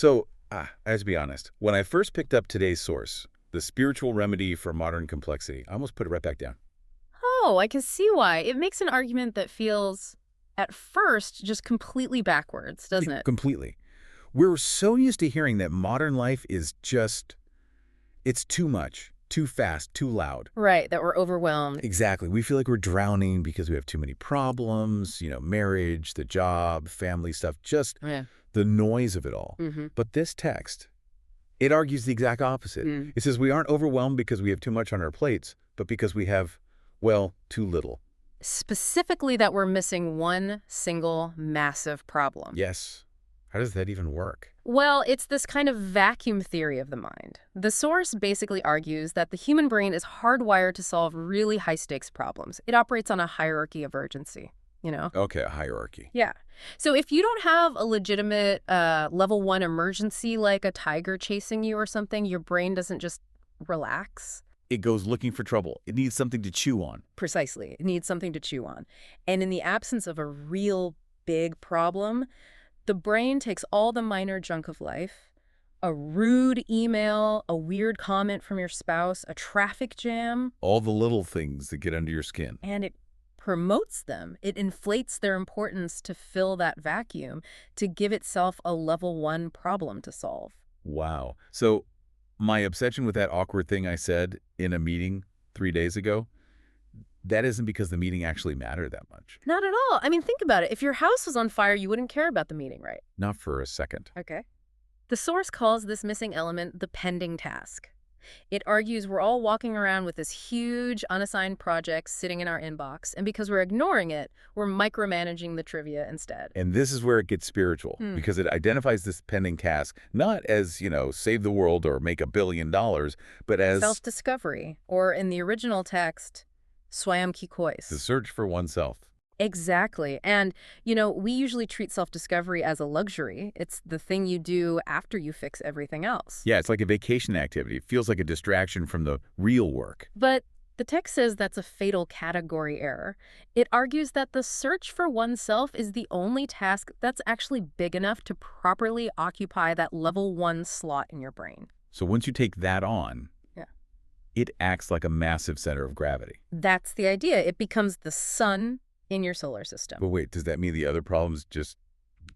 So, I have to be honest. When I first picked up today's source, The Spiritual Remedy for Modern Complexity, I almost put it right back down. Oh, I can see why. It makes an argument that feels, at first, just completely backwards, doesn't it? Completely. We're so used to hearing that modern life is just, it's too much, too fast, too loud. Right, that we're overwhelmed. Exactly. We feel like we're drowning because we have too many problems, marriage, the job, family stuff, just Yeah. the noise of it all. Mm-hmm. But this text, it argues the exact opposite. Mm. It says we aren't overwhelmed because we have too much on our plates, but because we have, well, too little. Specifically that we're missing one single massive problem. Yes. How does that even work? Well, it's this kind of vacuum theory of the mind. The source basically argues that the human brain is hardwired to solve really high-stakes problems. It operates on a hierarchy of urgency. Okay, a hierarchy. Yeah. So if you don't have a legitimate level 1 emergency like a tiger chasing you or something, your brain doesn't just relax. It goes looking for trouble. It needs something to chew on. Precisely. It needs something to chew on. And in the absence of a real big problem, the brain takes all the minor junk of life, a rude email, a weird comment from your spouse, a traffic jam, All the little things that get under your skin. and it promotes them. It inflates their importance to fill that vacuum, to give itself a level 1 problem to solve. Wow. So my obsession with that awkward thing I said in a meeting 3 days ago, that isn't because the meeting actually mattered that much. Not at all. I mean, think about it. If your house was on fire, you wouldn't care about the meeting, right? Not for a second. Okay. The source calls this missing element the pending task. It argues we're all walking around with this huge unassigned project sitting in our inbox, and because we're ignoring it, we're micromanaging the trivia instead. And this is where it gets spiritual, because it identifies this pending task not as, save the world or make $1 billion, but as Self-discovery, or in the original text, swayam ki the kois. search for oneself. Exactly. And, we usually treat self-discovery as a luxury. It's the thing you do after you fix everything else. Yeah, it's like a vacation activity. It feels like a distraction from the real work. But the text says that's a fatal category error. It argues that the search for oneself is the only task that's actually big enough to properly occupy that level 1 slot in your brain. So once you take that on, Yeah. it acts like a massive center of gravity. That's the idea. It becomes the sun in your solar system. But wait, does that mean the other problems just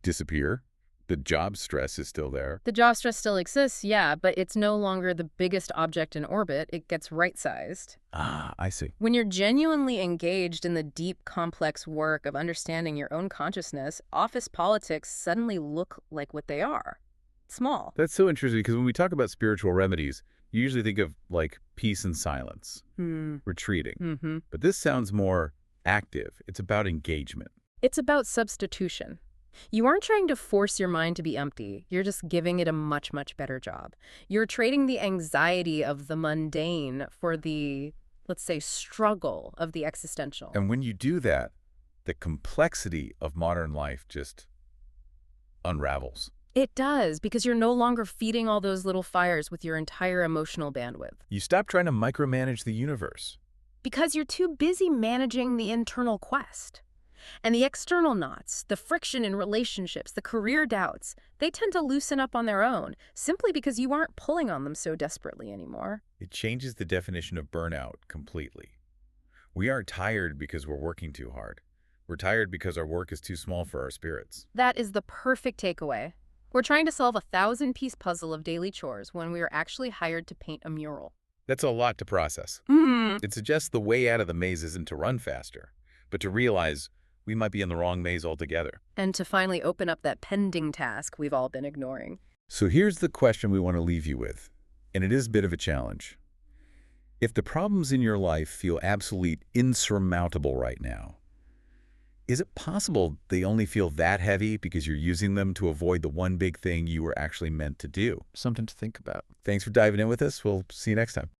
disappear? The job stress is still there. The jaw stress still exists, yeah, but it's no longer the biggest object in orbit. It gets right-sized. Ah, I see. When you're genuinely engaged in the deep, complex work of understanding your own consciousness, office politics suddenly look like what they are. Small. That's so interesting because when we talk about spiritual remedies, you usually think of like peace and silence, retreating. Mm-hmm. But this sounds more active. It's about engagement. It's about substitution. You aren't trying to force your mind to be empty. You're just giving it a much, much better job. You're trading the anxiety of the mundane for the, let's say, struggle of the existential. And when you do that, the complexity of modern life just unravels. It does, because you're no longer feeding all those little fires with your entire emotional bandwidth. You stop trying to micromanage the universe. Because you're too busy managing the internal quest. And the external knots, the friction in relationships, the career doubts, they tend to loosen up on their own, simply because you aren't pulling on them so desperately anymore. It changes the definition of burnout completely. We aren't tired because we're working too hard. We're tired because our work is too small for our spirits. That is the perfect takeaway. We're trying to solve a 1,000-piece puzzle of daily chores when we are actually hired to paint a mural. That's a lot to process. It suggests the way out of the maze isn't to run faster, but to realize we might be in the wrong maze altogether. And to finally open up that pending task we've all been ignoring. So here's the question we want to leave you with, and it is a bit of a challenge. If the problems in your life feel absolutely insurmountable right now, is it possible they only feel that heavy because you're using them to avoid the one big thing you were actually meant to do? Something to think about. Thanks for diving in with us. We'll see you next time.